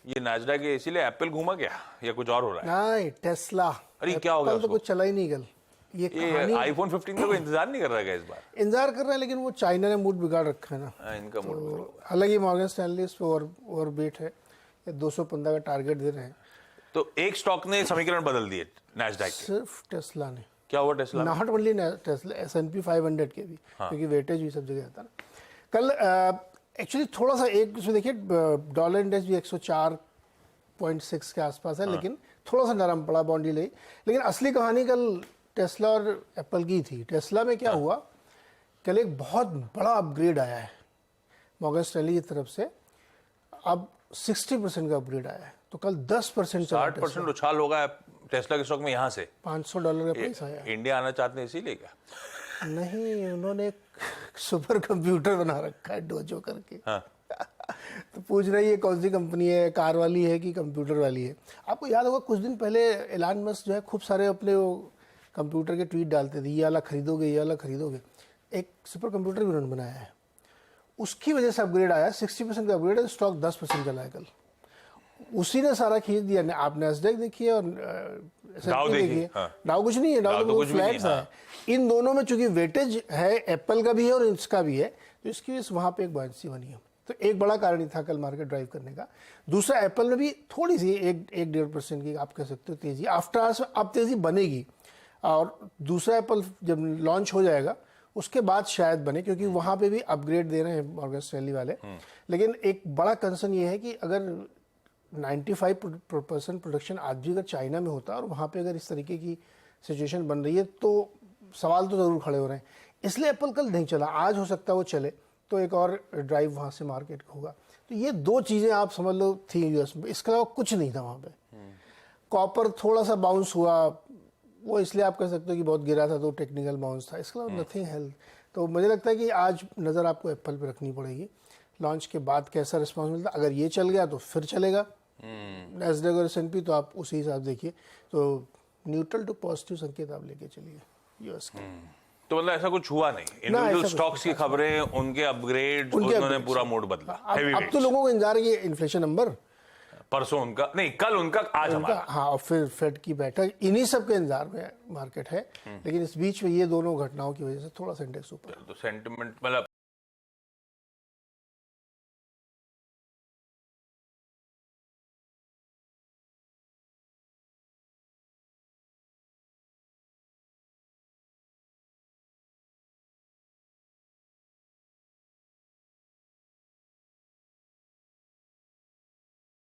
ये नैस्डैक इसीलिए एप्पल घूमा क्या या कुछ और हो रहा है? नहीं, टेस्ला। अरे क्या हो गया तो उसको? कुछ चला ही नहीं कल। ये कहानी आईफोन 15 का कोई इंतजार नहीं कर रहा है इस बार? इंतजार कर रहे हैं, लेकिन वो चाइना ने मूड बिगाड़ रखा है ना। इनका मूड तो हालांकि मॉर्गन स्टैनली इस पे और बेट है, 215 का टारगेट दे रहे हैं। तो एक स्टॉक ने समीकरण बदल दिए नैस्डैक के। सिर्फ टेस्ला ने। क्या हुआ टेस्ला में? नॉट ओनली टेस्ला, S&P 500 के भी, क्योंकि वेटेज भी सब जगह आता है ना। कल एक्चुअली थोड़ा सा एक उसमें देखिए, डॉलर इंडेक्स भी 104.6 के आसपास है, लेकिन थोड़ा सा नरम पड़ा बॉन्ड ले। लेकिन असली कहानी कल टेस्ला और एप्पल की थी। टेस्ला में क्या हुआ, कल एक बहुत बड़ा अपग्रेड आया है मॉर्गन स्टैनली की तरफ से। अब 60% का अपग्रेड आया है, तो कल 10% 60% उछाल होगा टेस्ला के स्टॉक में यहाँ से। $500 का प्राइस आया। इंडिया आना चाहते हैं इसीलिए क्या? नहीं, उन्होंने एक सुपर कंप्यूटर बना रखा है डोजो करके। हाँ। तो पूछ रही है कौन सी कंपनी है, कार वाली है कि कंप्यूटर वाली है। आपको याद होगा कुछ दिन पहले एलन मस्क जो है खूब सारे अपने वो कंप्यूटर के ट्वीट डालते थे, ये वाला खरीदोगे, ये वाला खरीदोगे। एक सुपर कंप्यूटर भी उन्होंने बनाया है, उसकी वजह से अपग्रेड आया। 60% का अपग्रेड है, स्टॉक 10% चला है कल। उसी ने सारा खींच दिया। आप नैस्डैक देखिए और डाउ देखिए। हाँ। डाउ कुछ नहीं है, डाउ तो कुछ भी फ्लैट्स नहीं, है। इन दोनों में चूंकि वेटेज है, एप्पल का भी है और इसका भी है, तो इसकी वजह से वहां पे एक बॉयंसी बनी है। तो एक बड़ा कारण ही था कल मार्केट ड्राइव करने का। दूसरा, एप्पल में भी थोड़ी सी 1-1.5% की आप कह सकते हो तेजी आफ्टर आवर्स अब तेजी बनेगी। और दूसरा एप्पल जब लॉन्च हो जाएगा उसके बाद शायद बने, क्योंकि वहां पे भी अपग्रेड दे रहे हैं मॉर्गन स्टैनली वाले। लेकिन एक बड़ा कंसर्न ये है कि अगर 95% प्रोडक्शन आज भी अगर चाइना में होता और वहाँ पे अगर इस तरीके की सिचुएशन बन रही है, तो सवाल तो ज़रूर खड़े हो रहे हैं। इसलिए एप्पल कल नहीं चला। आज हो सकता है वो चले, तो एक और ड्राइव वहाँ से मार्केट का होगा। तो ये दो चीज़ें आप समझ लो थी यूएस में, इसके अलावा कुछ नहीं था वहाँ पे। कॉपर थोड़ा सा बाउंस हुआ, वो इसलिए आप कह सकते हो कि बहुत गिरा था, तो टेक्निकल बाउंस था। इसके अलावा नथिंग हेल्थ। तो मुझे लगता है कि आज नज़र आपको एप्पल पे रखनी पड़ेगी। लॉन्च के बाद कैसा रिस्पांस मिलता, अगर ये चल गया तो फिर चलेगा नैस्डैक और S&P, तो आप उसी हिसाब देखिए। तो न्यूट्रल टू पॉजिटिव संकेत आप लेके चलिए यूएस के। तो मतलब ऐसा कुछ हुआ नहीं, इंडिविजुअल स्टॉक्स की खबरें, उनके अपग्रेड, उन्होंने पूरा मूड बदला। अब तो लोगों को इंतजार है इन्फ्लेशन नंबर परसों उनका नहीं, कल उनका, आज हमारा। हाँ, और फिर फेड की बैठक, इन्हीं सब के इंतजार में मार्केट है। लेकिन इस बीच में ये दोनों घटनाओं की वजह से थोड़ा सा इंडेक्स ऊपर। तो सेंटिमेंट मतलब